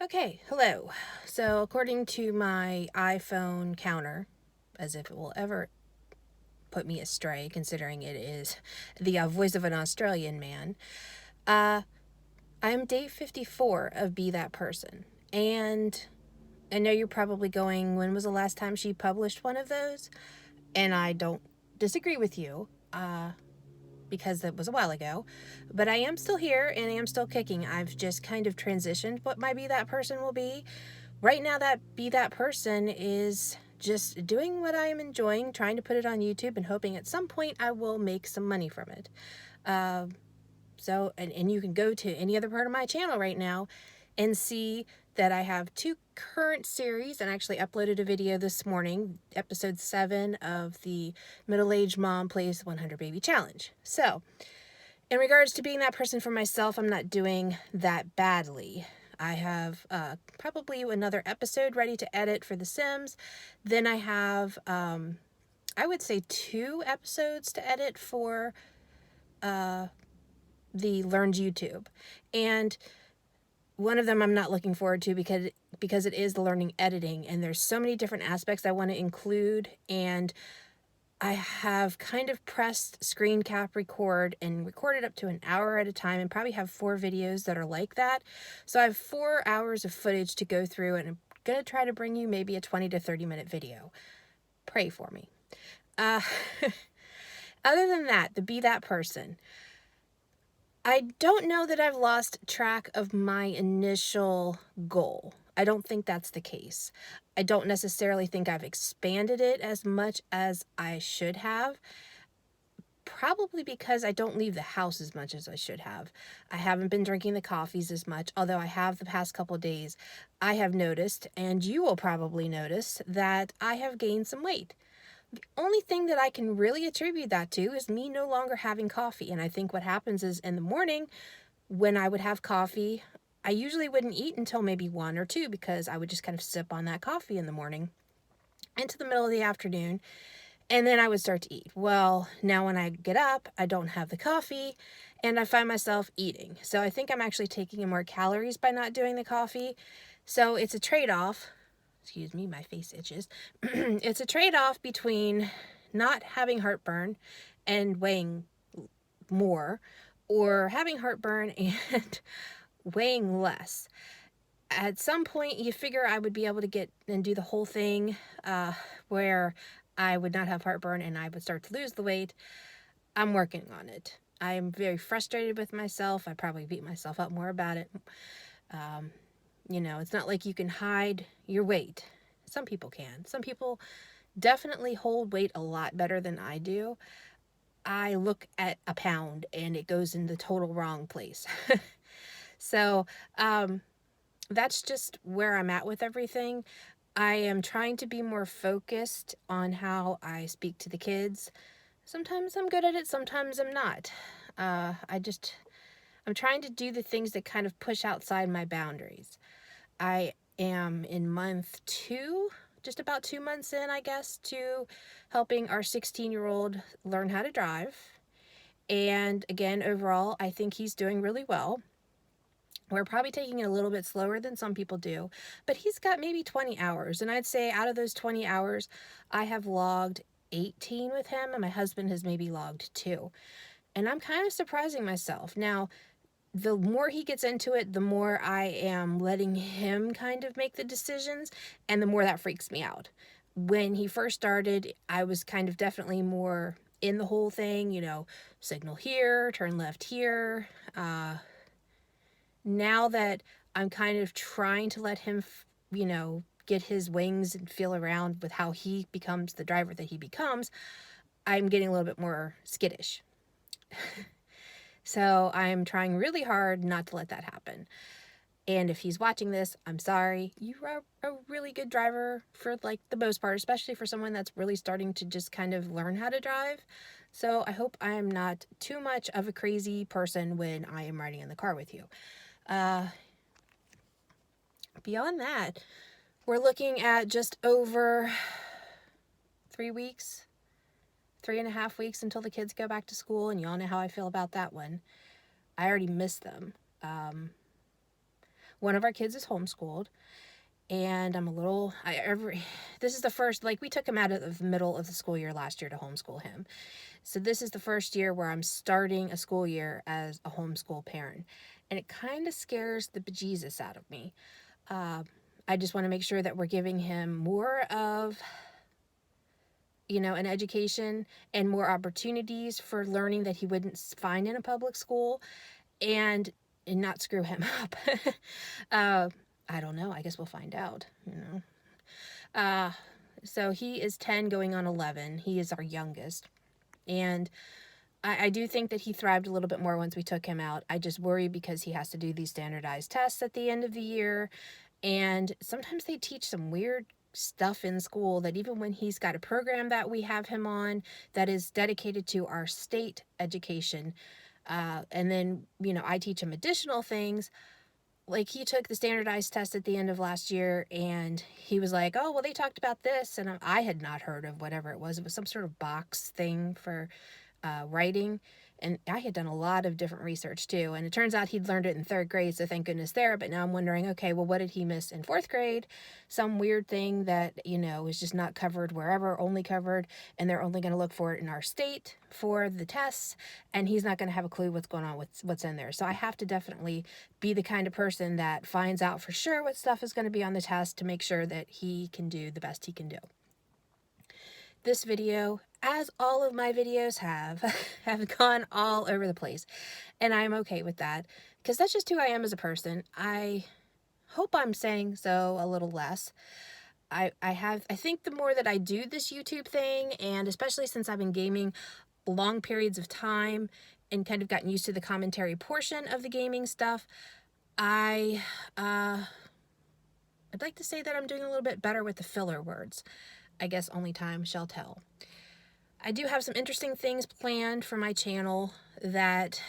Okay, hello. So, according to my iPhone counter, as if it will ever put me astray, considering it is the voice of an Australian man, uh, I'm day 54 of Be That Person. And I know you're probably going, when was the last time she published one of those? And I don't disagree with you. Because it was a while ago. But I am still here and I am still kicking. I've just kind of transitioned what my Be That Person will be. Right now, that Be That Person is just doing what I am enjoying, trying to put it on YouTube and hoping at some point I will make some money from it. And you can go to any other part of my channel right now and see that I have two current series, and I actually uploaded a video this morning, episode 7 of the Middle-Aged Mom Plays the 100 Baby Challenge. So, in regards to being that person for myself, I'm not doing that badly. I have probably another episode ready to edit for The Sims. Then I have, I would say, 2 episodes to edit for the Learned YouTube. And one of them I'm not looking forward to because it is the learning editing, and there's so many different aspects I want to include, and I have kind of pressed screen cap record and recorded up to an hour at a time, and probably have 4 videos that are like that. So I have 4 hours of footage to go through, and I'm going to try to bring you maybe a 20 to 30 minute video. Pray for me. Uh, Other than that, the Be That Person. I don't know that I've lost track of my initial goal. I don't think that's the case. I don't necessarily think I've expanded it as much as I should have. Probably because I don't leave the house as much as I should have. I haven't been drinking the coffees as much, although I have the past couple of days. I have noticed, and you will probably notice, that I have gained some weight. The only thing that I can really attribute that to is me no longer having coffee. And I think what happens is in the morning, when I would have coffee, I usually wouldn't eat until maybe 1 or 2 because I would just kind of sip on that coffee in the morning into the middle of the afternoon, and then I would start to eat. Well, now when I get up, I don't have the coffee and I find myself eating. So I think I'm actually taking in more calories by not doing the coffee. So it's a trade-off. Excuse me, my face itches. It's a trade-off between not having heartburn and weighing more, or having heartburn and weighing less. At some point, you figure I would be able to get and do the whole thing where I would not have heartburn and I would start to lose the weight. I'm working on it. I am very frustrated with myself. I probably beat myself up more about it. It's not like you can hide your weight. Some people can. Some people definitely hold weight a lot better than I do. I look at a pound and it goes in the total wrong place. So, that's just where I'm at with everything. I am trying to be more focused on how I speak to the kids. Sometimes I'm good at it, sometimes I'm not. I'm trying to do the things that kind of push outside my boundaries. I am in month 2, just about 2 months in, I guess, to helping our 16-year-old learn how to drive. And again, overall, I think he's doing really well. We're probably taking it a little bit slower than some people do, but he's got maybe 20 hours. And I'd say out of those 20 hours, I have logged 18 with him, and my husband has maybe logged 2. And I'm kind of surprising myself. Now, the more he gets into it, the more I am letting him kind of make the decisions, and the more that freaks me out. When he first started, I was kind of definitely more in the whole thing, signal here, turn left here, now that I'm kind of trying to let him, get his wings and feel around with how he becomes the driver that he becomes, I'm getting a little bit more skittish. So I'm trying really hard not to let that happen. And if he's watching this, I'm sorry. You are a really good driver for the most part, especially for someone that's really starting to just kind of learn how to drive. So I hope I am not too much of a crazy person when I am riding in the car with you. Beyond that, we're looking at just over 3 weeks, 3.5 weeks until the kids go back to school, and y'all know how I feel about that one. I already miss them. One of our kids is homeschooled, and this is the first, like, we took him out of the middle of the school year last year to homeschool him. So this is the first year where I'm starting a school year as a homeschool parent. And it kind of scares the bejesus out of me. I just want to make sure that we're giving him more of, an education and more opportunities for learning that he wouldn't find in a public school, and not screw him up. I don't know. I guess we'll find out, So he is 10 going on 11. He is our youngest. And I do think that he thrived a little bit more once we took him out. I just worry because he has to do these standardized tests at the end of the year. And sometimes they teach some weird stuff in school that even when he's got a program that we have him on that is dedicated to our state education, and then, I teach him additional things. Like, he took the standardized test at the end of last year, and he was like, oh, well, they talked about this, and I had not heard of whatever it was. It was some sort of box thing for writing, and I had done a lot of different research too, and it turns out he'd learned it in 3rd grade, so thank goodness there. But now I'm wondering, okay, well, what did he miss in 4th grade? Some weird thing that, is just not covered wherever, only covered, and they're only going to look for it in our state for the tests, and he's not going to have a clue what's going on with what's in there. So I have to definitely be the kind of person that finds out for sure what stuff is going to be on the test to make sure that he can do the best he can do. This video, as all of my videos have gone all over the place. And I'm okay with that, because that's just who I am as a person. I hope I'm saying so a little less. I think the more that I do this YouTube thing, and especially since I've been gaming long periods of time and kind of gotten used to the commentary portion of the gaming stuff, I'd like to say that I'm doing a little bit better with the filler words. I guess only time shall tell. I do have some interesting things planned for my channel that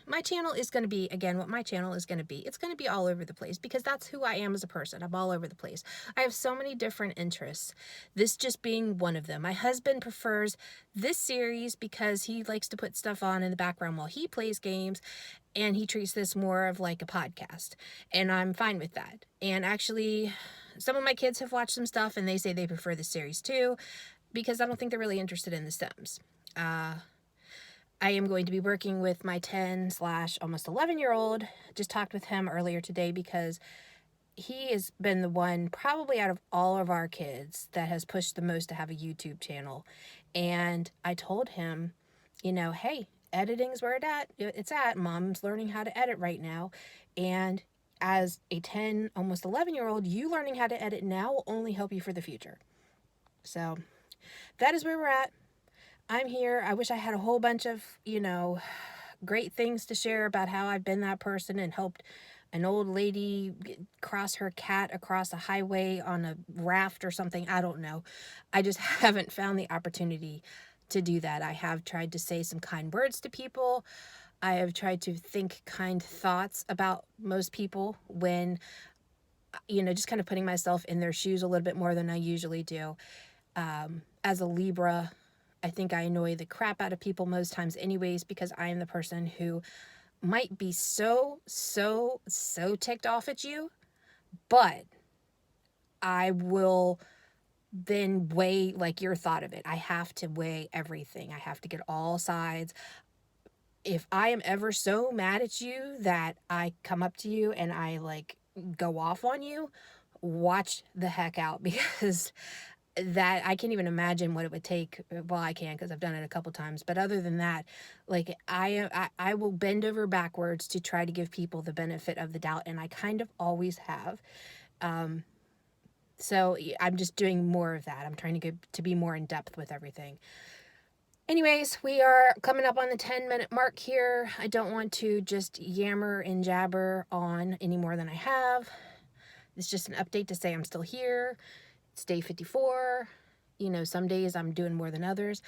my channel is going to be, again, what my channel is going to be. It's going to be all over the place because that's who I am as a person. I'm all over the place. I have so many different interests, this just being one of them. My husband prefers this series because he likes to put stuff on in the background while he plays games, and he treats this more of like a podcast, and I'm fine with that. And actually, some of my kids have watched some stuff and they say they prefer the series too, because I don't think they're really interested in the Sims. I am going to be working with my 10/almost 11-year-old. Just talked with him earlier today because he has been the one, probably out of all of our kids, that has pushed the most to have a YouTube channel. And I told him, hey, editing's where it's at. Mom's learning how to edit right now. And as a 10, almost 11-year-old, you learning how to edit now will only help you for the future. So that is where we're at. I'm here. I wish I had a whole bunch of, great things to share about how I've been that person and helped an old lady cross her cat across a highway on a raft or something. I don't know. I just haven't found the opportunity to do that. I have tried to say some kind words to people. I have tried to think kind thoughts about most people when, just kind of putting myself in their shoes a little bit more than I usually do. As a Libra, I think I annoy the crap out of people most times anyways, because I am the person who might be so ticked off at you, but I will then weigh like your thought of it. I have to weigh everything. I have to get all sides. If I am ever so mad at you that I come up to you and I like go off on you, watch the heck out, because that I can't even imagine what it would take. Well, I can, because I've done it a couple times, but other than that, like I will bend over backwards to try to give people the benefit of the doubt, and I kind of always have. So I'm just doing more of that. I'm trying to get to be more in depth with everything. Anyways, we are coming up on the 10-minute mark here. I don't want to just yammer and jabber on any more than I have. It's just an update to say I'm still here. It's day 54. Some days I'm doing more than others.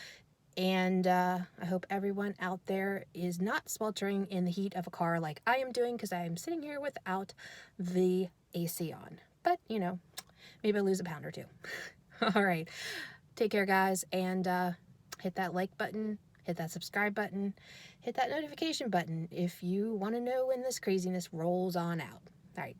And I hope everyone out there is not sweltering in the heat of a car like I am doing, because I am sitting here without the AC on. But, maybe I'll lose a pound or two. All right. Take care, guys. And hit that like button. Hit that subscribe button. Hit that notification button if you want to know when this craziness rolls on out. All right.